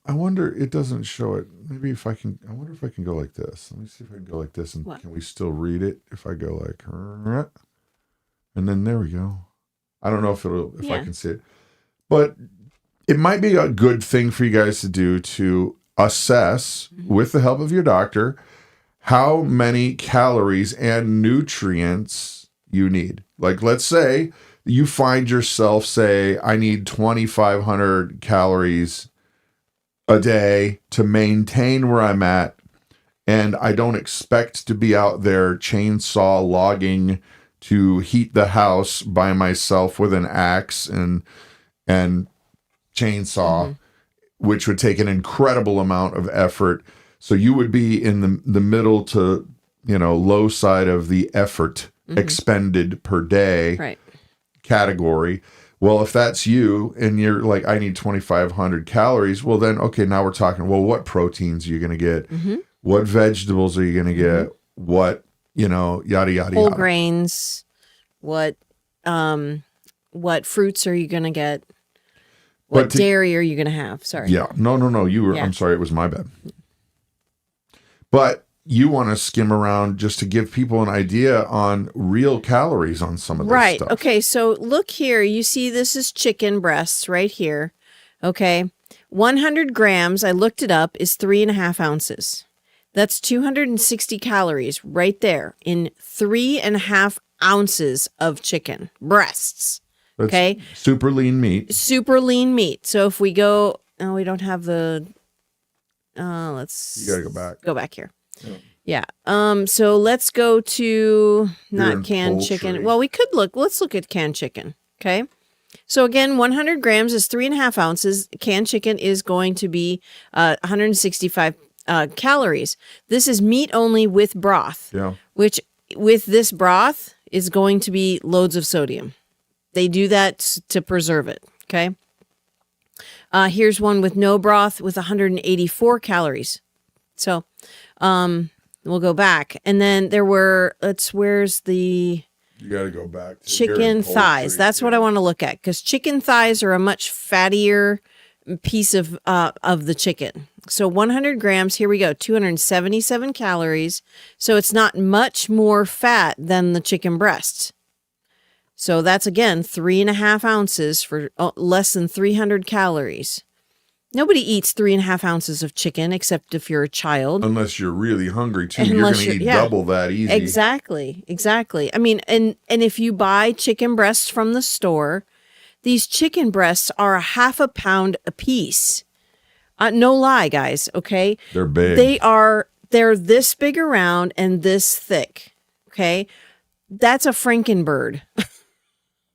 Speaker 2: I wonder, it doesn't show it. Maybe if I can, I wonder if I can go like this. Let me see if I can go like this, and can we still read it if I go like, and then there we go. I don't know if I can see it, but it might be a good thing for you guys to do to assess with the help of your doctor how many calories and nutrients you need. Like, let's say you find yourself, say, I need 2,500 calories a day to maintain where I'm at, and I don't expect to be out there chainsaw logging to heat the house by myself with an axe and chainsaw, which would take an incredible amount of effort. So you would be in the middle to, low side of the effort expended per day category. Well, if that's you and you're like, I need 2,500 calories, well then, okay, now we're talking, well, what proteins are you going to get? What vegetables are you going to get? What, yada, yada,
Speaker 3: whole
Speaker 2: yada.
Speaker 3: grains. What fruits are you going to get? What dairy are you going to have? Sorry.
Speaker 2: Yeah. No. You were, I'm sorry. It was my bad. But you want to skim around just to give people an idea on real calories on some of this stuff.
Speaker 3: Okay. So look here. You see, this is chicken breasts right here. Okay. 100 grams, I looked it up, is 3.5 ounces. That's 260 calories right there in 3.5 ounces of chicken breasts.
Speaker 2: That's
Speaker 3: okay.
Speaker 2: Super lean meat.
Speaker 3: Super lean meat. So if we go, we don't have the, let's.
Speaker 2: You got to go back.
Speaker 3: Go back here. Yeah. So let's go to not canned
Speaker 2: poultry.
Speaker 3: chicken. Well, we could let's look at canned chicken. Okay. So again, 100 grams is 3.5 ounces. Canned chicken is going to be 165 calories. This is meat only with broth.
Speaker 2: Yeah.
Speaker 3: Which with this broth is going to be loads of sodium. They do that to preserve it. Okay. Here's one with no broth with 184 calories. So, we'll go back. And then there were, where's the
Speaker 2: You got to go back to
Speaker 3: chicken thighs. That's what I want to look at, because chicken thighs are a much fattier piece of the chicken. So 100 grams, here we go, 277 calories. So it's not much more fat than the chicken breasts. So that's, again, 3.5 ounces for less than 300 calories. Nobody eats 3.5 ounces of chicken except if you're a child.
Speaker 2: Unless you're really hungry, too. You're going to eat double that easy.
Speaker 3: Exactly. I mean, and if you buy chicken breasts from the store, these chicken breasts are 1/2 pound a piece. No lie, guys, okay?
Speaker 2: They're big.
Speaker 3: They're this big around and this thick, okay? That's a Frankenbird.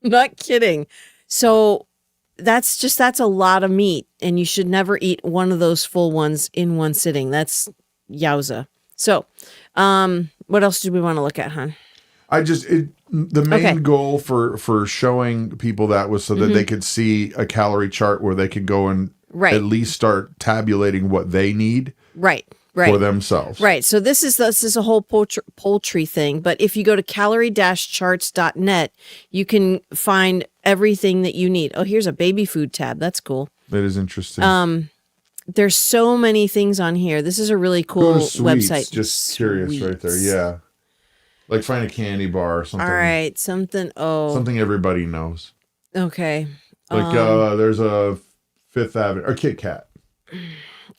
Speaker 3: Not kidding. So that's a lot of meat, and you should never eat one of those full ones in one sitting. That's yowza. So, what else do we want to look at, hon?
Speaker 2: The main goal for showing people that was so that they could see a calorie chart where they could go and at least start tabulating what they need.
Speaker 3: Right.
Speaker 2: For themselves.
Speaker 3: Right. So this is a whole poultry thing. But if you go to calorie-charts.net, you can find everything that you need. Oh, here's a baby food tab. That's cool.
Speaker 2: That is interesting.
Speaker 3: There's so many things on here. This is a really cool website.
Speaker 2: Just curious right there. Yeah. Like find a candy bar or something.
Speaker 3: All right. Something
Speaker 2: everybody knows.
Speaker 3: Okay.
Speaker 2: Like there's a Fifth Avenue, or Kit Kat.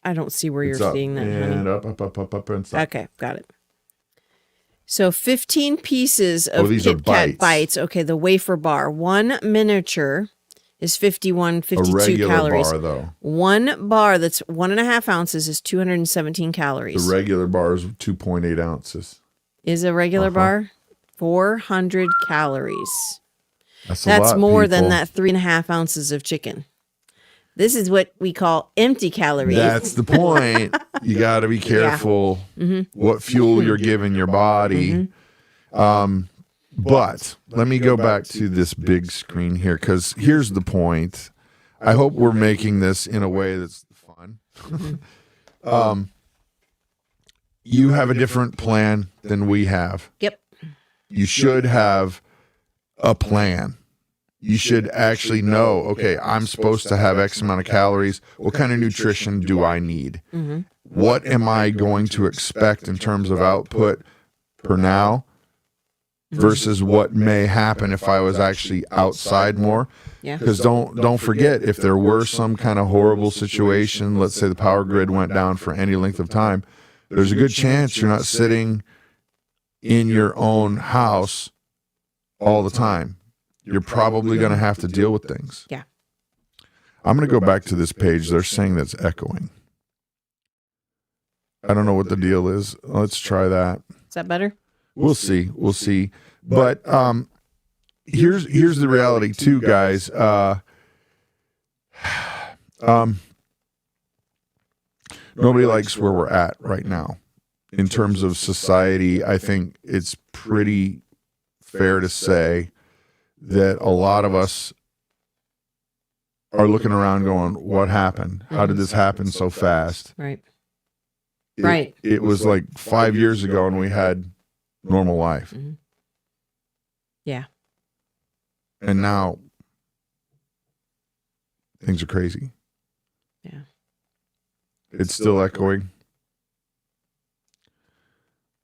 Speaker 3: I don't see where you're seeing that,
Speaker 2: and
Speaker 3: honey.
Speaker 2: up and stuff.
Speaker 3: Okay, got it. So 15 pieces of Kit Kat bites. Okay, the wafer bar. One miniature is 52 calories.
Speaker 2: A regular bar, though.
Speaker 3: One bar that's 1.5 ounces is 217 calories.
Speaker 2: The regular bar is 2.8 ounces.
Speaker 3: Is a regular bar 400 calories.
Speaker 2: That's
Speaker 3: more than that 3.5 ounces of chicken. This is what we call empty calories.
Speaker 2: That's the point. You got to be careful what fuel you're giving your body. But let me go back to this big screen here, because here's the point. I hope we're making this in a way that's fun. You have a different plan than we have.
Speaker 3: Yep.
Speaker 2: You should have a plan. You should actually know, okay, I'm supposed to have X amount of calories. What kind of nutrition do I need? What am I going to expect in terms of output per now? versus what may happen if I was actually outside more.
Speaker 3: Yeah.
Speaker 2: Because don't forget, if there were some kind of horrible situation, let's say the power grid went down for any length of time, there's a good chance you're not sitting in your own house all the time. You're probably going to have to deal with things.
Speaker 3: Yeah.
Speaker 2: I'm going to go back to this page. They're saying that's echoing. I don't know what the deal is. Let's try that.
Speaker 3: Is that better?
Speaker 2: We'll see. We'll see. But here's the reality too, guys. Nobody likes where we're at right now in terms of society. I think it's pretty fair to say that a lot of us are looking around going, what happened? How did this happen so fast?
Speaker 3: Right.
Speaker 2: It was like 5 years ago and we had normal life.
Speaker 3: Mm-hmm. Yeah.
Speaker 2: And now things are crazy.
Speaker 3: Yeah.
Speaker 2: It's still echoing.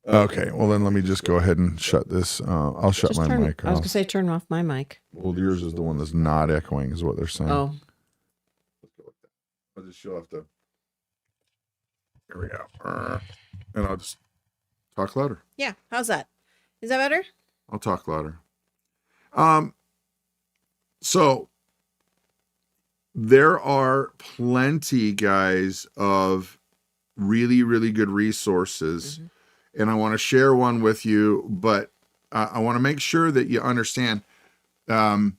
Speaker 2: Okay, well then let me just go ahead and shut this. I'll shut my mic
Speaker 3: I was
Speaker 2: off.
Speaker 3: gonna say turn off my mic.
Speaker 2: Well, yours is the one that's not echoing, is what they're saying.
Speaker 3: Oh.
Speaker 2: I'll just, you'll have to. Here we go. And I'll just talk louder.
Speaker 3: Yeah. How's that? Is that better?
Speaker 2: I'll talk louder. So there are plenty, guys, of really, really good resources. And I want to share one with you, but I want to make sure that you understand. I'm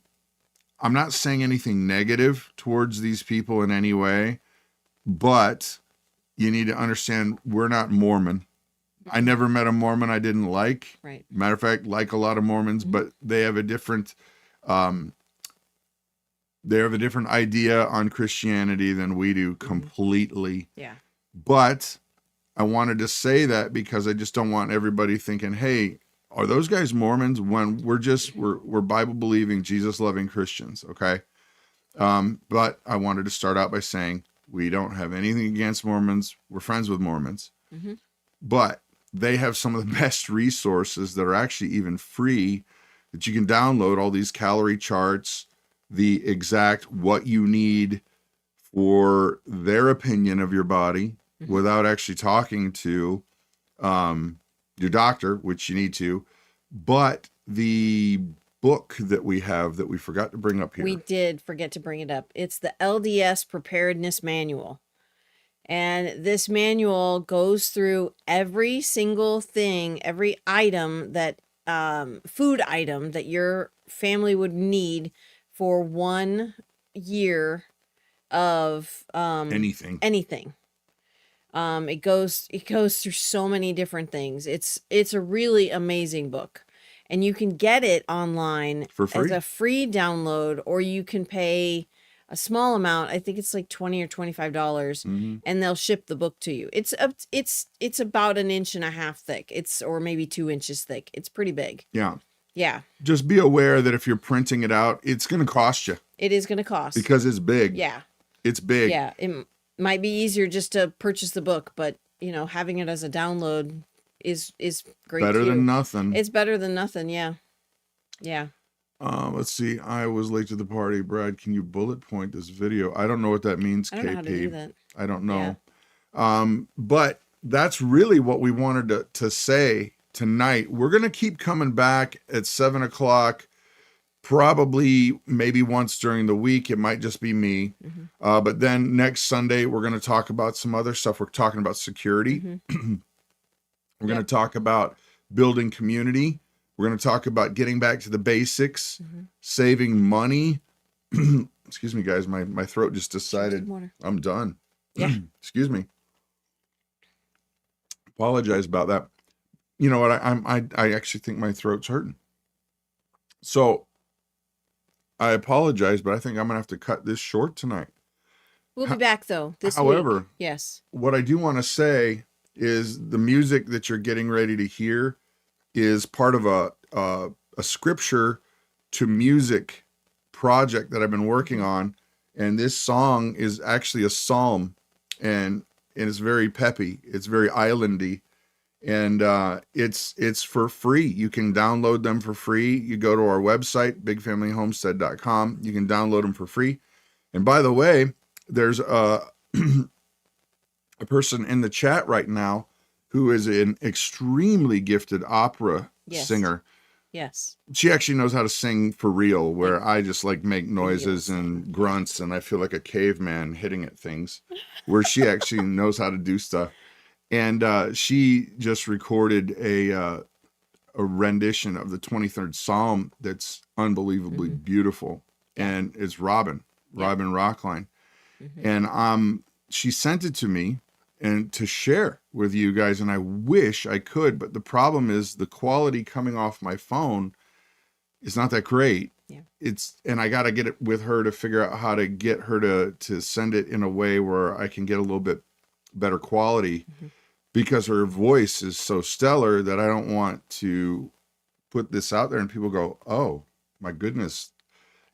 Speaker 2: not saying anything negative towards these people in any way, but you need to understand we're not Mormon. I never met a Mormon I didn't like.
Speaker 3: Right.
Speaker 2: Matter of fact, like a lot of Mormons, but they have a different idea on Christianity than we do completely.
Speaker 3: Yeah.
Speaker 2: But I wanted to say that because I just don't want everybody thinking, hey, are those guys Mormons? When we're Bible believing, Jesus loving Christians. Okay. But I wanted to start out by saying we don't have anything against Mormons. We're friends with Mormons, but they have some of the best resources that are actually even free that you can download, all these calorie charts, the exact what you need for their opinion of your body without actually talking to your doctor, which you need to. But the book that we have that we forgot to bring up here.
Speaker 3: We did forget to bring it up. It's the LDS Preparedness Manual. And this manual goes through every single thing, every item that, food item that your family would need for 1 year of anything. It goes through so many different things. It's a really amazing book. And you can get it online
Speaker 2: for free
Speaker 3: as a free download, or you can pay a small amount. I think it's like $20 or $25, and they'll ship the book to you. It's about 1.5 inches thick. Or maybe 2 inches thick. It's pretty big.
Speaker 2: Yeah.
Speaker 3: Yeah.
Speaker 2: Just be aware that if you're printing it out, it's going to cost you.
Speaker 3: It is going to cost.
Speaker 2: Because it's big.
Speaker 3: Yeah.
Speaker 2: It's big.
Speaker 3: Yeah. It might be easier just to purchase the book, but having it as a download is great.
Speaker 2: Better than nothing.
Speaker 3: It's better than nothing. Yeah. Yeah.
Speaker 2: Let's see. I was late to the party. Brad, can you bullet point this video? I don't know what that means, KP.
Speaker 3: I don't know how to do that.
Speaker 2: I don't know. Yeah. But that's really what we wanted to say tonight. We're going to keep coming back at 7:00, probably maybe once during the week. It might just be me. But then next Sunday, we're going to talk about some other stuff. We're talking about security. We're going to talk about building community. We're going to talk about getting back to the basics, saving money. Excuse me, guys. My throat just decided I'm done.
Speaker 3: Yeah.
Speaker 2: Excuse me. Apologize about that. You know what? I actually think my throat's hurting. So I apologize, but I think I'm going to have to cut this short tonight.
Speaker 3: We'll be back though this
Speaker 2: However,
Speaker 3: week. Yes.
Speaker 2: What I do want to say is the music that you're getting ready to hear is part of a scripture to music project that I've been working on. And this song is actually a psalm, and it's very peppy. It's very islandy. And it's for free. You can download them for free. You go to our website, bigfamilyhomestead.com. You can download them for free. And by the way, there's a person in the chat right now who is an extremely gifted opera singer.
Speaker 3: Yes.
Speaker 2: She actually knows how to sing for real, where I just like make noises and grunts and I feel like a caveman hitting at things, where she actually knows how to do stuff. And she just recorded a rendition of the 23rd Psalm that's unbelievably beautiful. And it's Robin Rockline. And she sent it to me and to share with you guys. And I wish I could, but the problem is the quality coming off my phone is not that great.
Speaker 3: Yeah.
Speaker 2: And I got to get it with her to figure out how to get her to send it in a way where I can get a little bit better quality, because her voice is so stellar that I don't want to put this out there and people go, oh my goodness,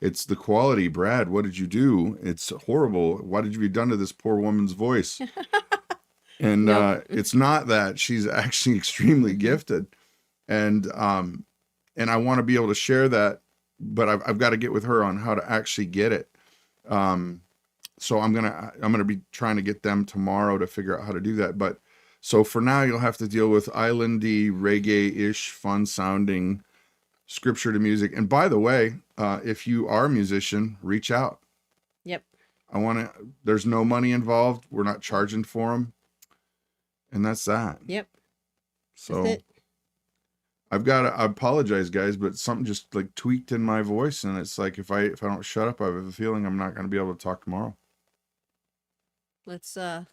Speaker 2: it's the quality. Brad, what did you do? It's horrible. Why did you be done to this poor woman's voice? And it's not that. She's actually extremely gifted. And I want to be able to share that, but I've got to get with her on how to actually get it. So I'm gonna be trying to get them tomorrow to figure out how to do that. But so for now, you'll have to deal with islandy, reggae-ish, fun-sounding scripture to music. And by the way, if you are a musician, reach out.
Speaker 3: Yep.
Speaker 2: There's no money involved. We're not charging for them. And that's that.
Speaker 3: Yep.
Speaker 2: So
Speaker 3: That's it.
Speaker 2: I apologize, guys, but something just like tweaked in my voice. And it's like, if I don't shut up, I have a feeling I'm not going to be able to talk tomorrow.
Speaker 3: Let's say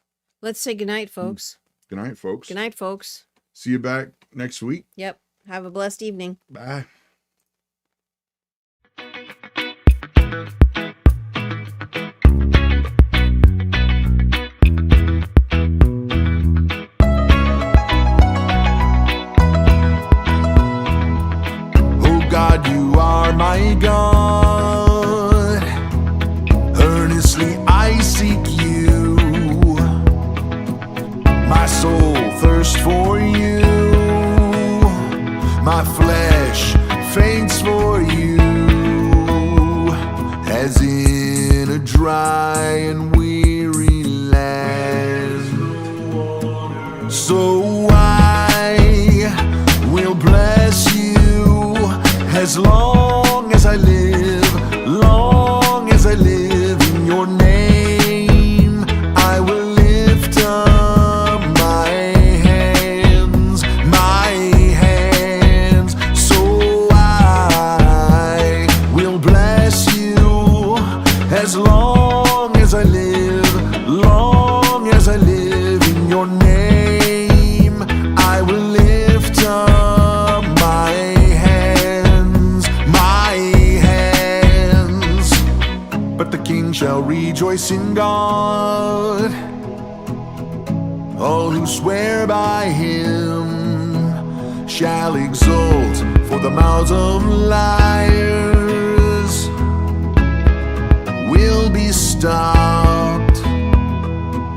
Speaker 3: goodnight, folks.
Speaker 2: Good night, folks.
Speaker 3: Good night, folks.
Speaker 2: See you back next week.
Speaker 3: Yep. Have a blessed evening.
Speaker 2: Bye.
Speaker 1: Oh God, you are my God. Earnestly I seek you. My soul thirsts for you. My flesh faints for you, as in a dry and weary land. So I will bless you as long as I live, long as I live in your name. I will lift up my hands, so I will bless you as long as I live, long as I live in your name. I will lift up my hands, but the King shall rejoice in God. All who swear by him shall exult, for the mouths of liars will be stopped,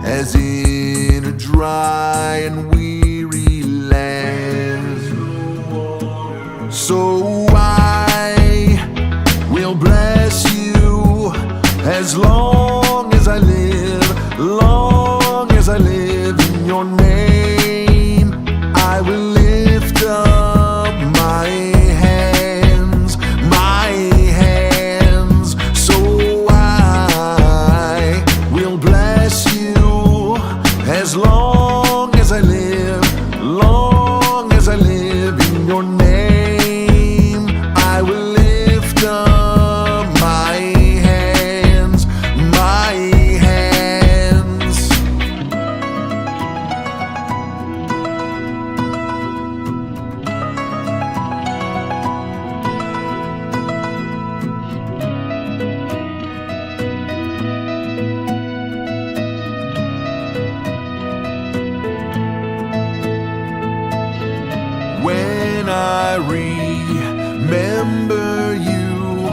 Speaker 1: as in a dry and weary land. So I will bless you as long as I live, long as I live in your name. I will lift up my hands, so I will bless you as long as I live, long as I live in your name. I will lift up my hands, when I remember you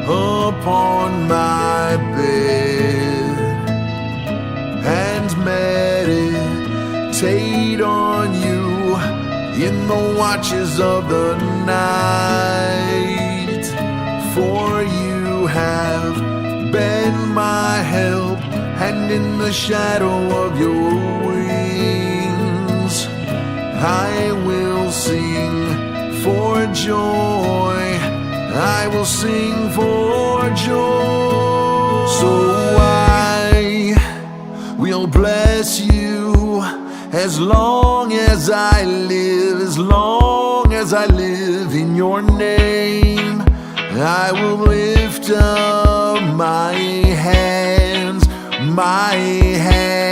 Speaker 1: upon my bed and meditate on you watches of the night. For you have been my help, and in the shadow of your wings I will sing for joy. I will sing for joy. So I will bless you as long as I live, as long as I live in your name. I will lift up my hands, my hands.